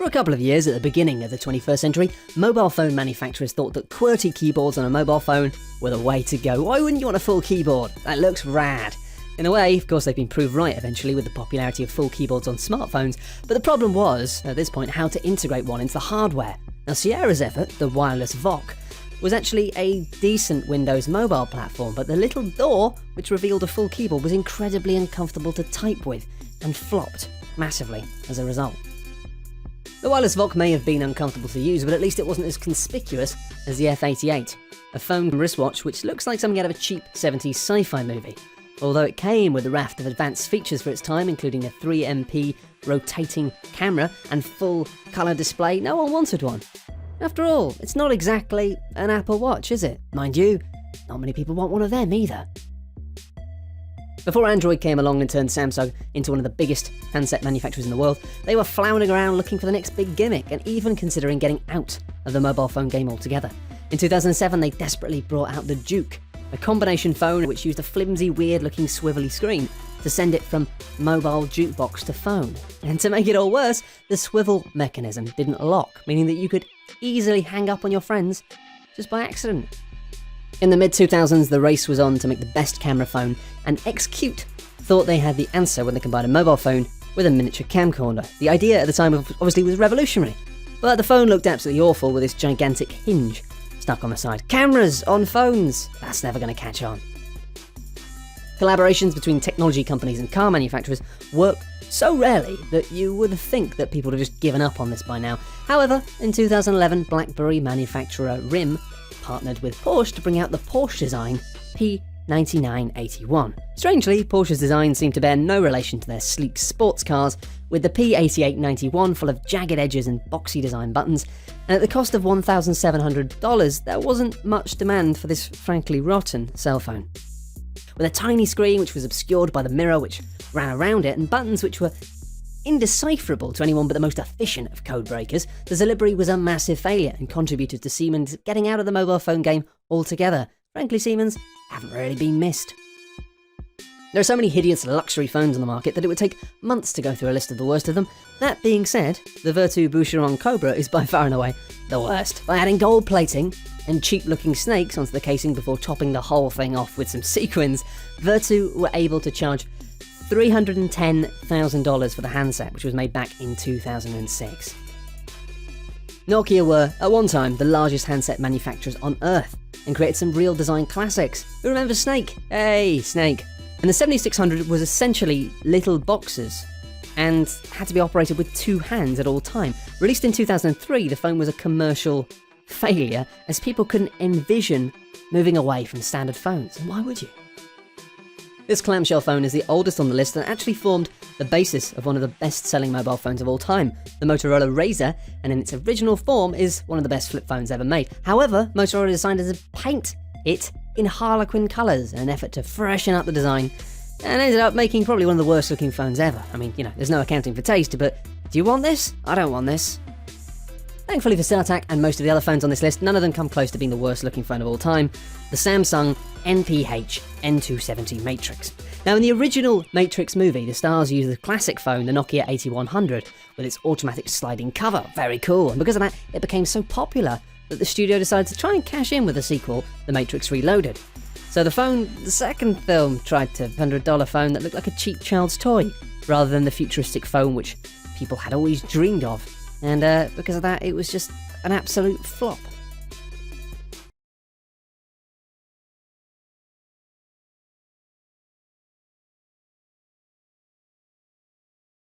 For a couple of years at the beginning of the 21st century, mobile phone manufacturers thought that QWERTY keyboards on a mobile phone were the way to go. Why wouldn't you want a full keyboard? That looks rad. In a way, of course, they've been proved right eventually with the popularity of full keyboards on smartphones, but the problem was, at this point, how to integrate one into the hardware. Now, Sierra's effort, the wireless VOC, was actually a decent Windows mobile platform, but the little door, which revealed a full keyboard, was incredibly uncomfortable to type with, and flopped massively as a result. The wireless VOC may have been uncomfortable to use, but at least it wasn't as conspicuous as the F88, a phone wristwatch which looks like something out of a cheap 70s sci-fi movie. Although it came with a raft of advanced features for its time, including a 3MP rotating camera and full colour display, no one wanted one. After all, it's not exactly an Apple Watch, is it? Mind you, not many people want one of them either. Before Android came along and turned Samsung into one of the biggest handset manufacturers in the world, they were floundering around looking for the next big gimmick and even considering getting out of the mobile phone game altogether. In 2007, they desperately brought out the Duke, a combination phone which used a flimsy, weird-looking swivelly screen to send it from mobile jukebox to phone. And to make it all worse, the swivel mechanism didn't lock, meaning that you could easily hang up on your friends just by accident. In the mid-2000s, the race was on to make the best camera phone, and Xcute thought they had the answer when they combined a mobile phone with a miniature camcorder. The idea at the time obviously was revolutionary, but the phone looked absolutely awful with this gigantic hinge stuck on the side. Cameras on phones! That's never going to catch on. Collaborations between technology companies and car manufacturers work so rarely that you would think that people would have just given up on this by now. However, in 2011, BlackBerry manufacturer RIM partnered with Porsche to bring out the Porsche design P9981. Strangely, Porsche's design seemed to bear no relation to their sleek sports cars, with the P8891 full of jagged edges and boxy design buttons, and at the cost of $1,700, there wasn't much demand for this frankly rotten cell phone. With a tiny screen which was obscured by the mirror which ran around it, and buttons which were indecipherable to anyone but the most efficient of code breakers, the Zilibri was a massive failure and contributed to Siemens getting out of the mobile phone game altogether. Frankly, Siemens haven't really been missed. There are so many hideous luxury phones on the market that it would take months to go through a list of the worst of them. That being said, the Vertu Boucheron Cobra is by far and away the worst. By adding gold plating and cheap-looking snakes onto the casing before topping the whole thing off with some sequins, Vertu were able to charge $310,000 for the handset, which was made back in 2006. Nokia were, at one time, the largest handset manufacturers on Earth, and created some real design classics. Who remembers Snake? Hey, Snake. And the 7600 was essentially little boxes, and had to be operated with two hands at all time. Released in 2003, the phone was a commercial failure, as people couldn't envision moving away from standard phones. And why would you? This clamshell phone is the oldest on the list and actually formed the basis of one of the best-selling mobile phones of all time, the Motorola Razr, and in its original form is one of the best flip phones ever made. However, Motorola decided to paint it in Harlequin colours in an effort to freshen up the design, and ended up making probably one of the worst-looking phones ever. I mean, there's no accounting for taste, but do you want this? I don't want this. Thankfully for StarTAC and most of the other phones on this list, none of them come close to being the worst-looking phone of all time, the Samsung NPH N270 Matrix. Now, in the original Matrix movie, the stars used the classic phone, the Nokia 8100, with its automatic sliding cover. Very cool, and because of that, it became so popular that the studio decided to try and cash in with a sequel, The Matrix Reloaded. So the second film tried to $100 phone that looked like a cheap child's toy, rather than the futuristic phone which people had always dreamed of. And because of that, it was just an absolute flop.